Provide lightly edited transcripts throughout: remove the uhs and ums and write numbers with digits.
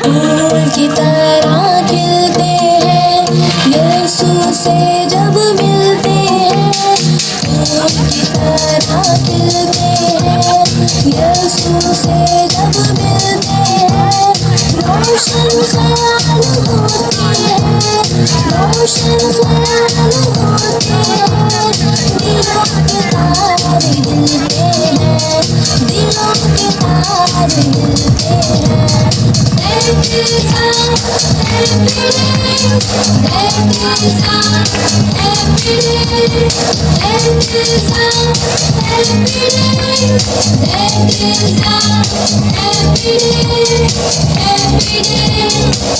फूल की तरह खिलते हैं यीशु से जब मिलते हैं। फूल की तरह खिलते हैं यीशु से जब मिलते हैं। रोशन ख्याल होते हैं, रोशन ख्याल होते हैं। दिलों के तारे हिलते हैं, दिलों के तारे हिलते हैं। That is our happy day. That is our happy day. That is our happy day. That is our happy day. Happy day.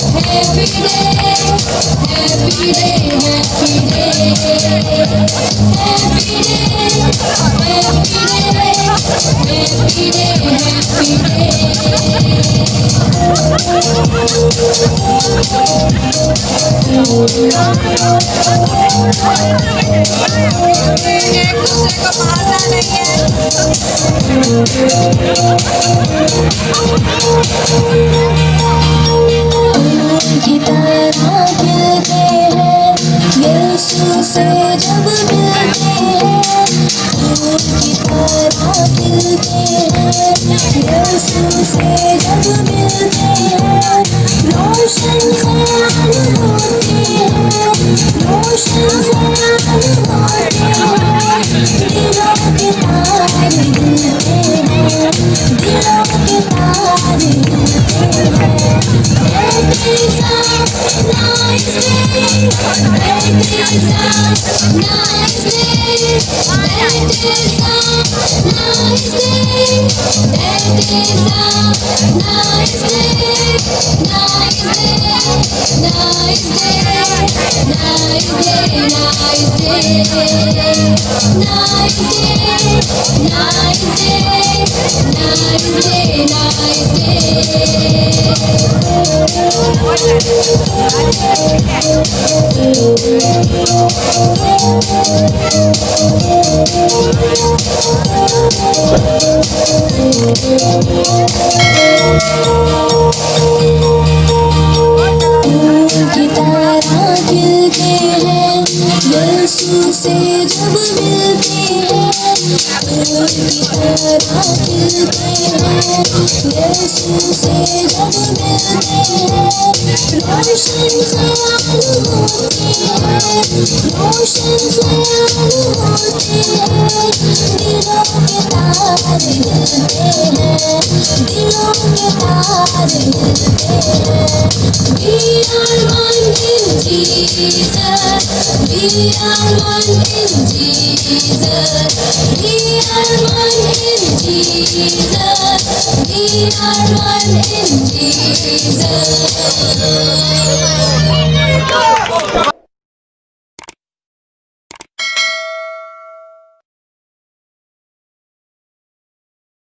Happy day. Happy day. Happy day. Happy day. Happy day. Happy day. एक दूसरे को मारना नहीं है। फूल की तरह खिलते हैं यीशु से जब मिलते हैं। फूल की तरह खिलते हैं यीशु से जब मिलते हैं। रोशन ख्याल होते हैं, रोशन ख्याल होते हैं। दिलों के तारे हिलते हैं, दिलों के तारे हिलते हैं। That is a nice day. That is a nice day. That is a nice day. That is a nice day. Nice day. Nice day. Nice day. Nice day. Nice day. Nice day. Nice day. Nice फूल की तरह खिलते हैं यीशु से जब मिलते हैं। फूल की तरह खिलते हैं यीशु से जब मिलते हैं। रोशन ख्याल होते हैं, रोशन ख्याल होते हैं। दिलों के तारे हिलते हैं, दिलों के तारे हिलते हैं। We are one in Jesus. We are one in Jesus. We are one in Jesus. We are one in Jesus.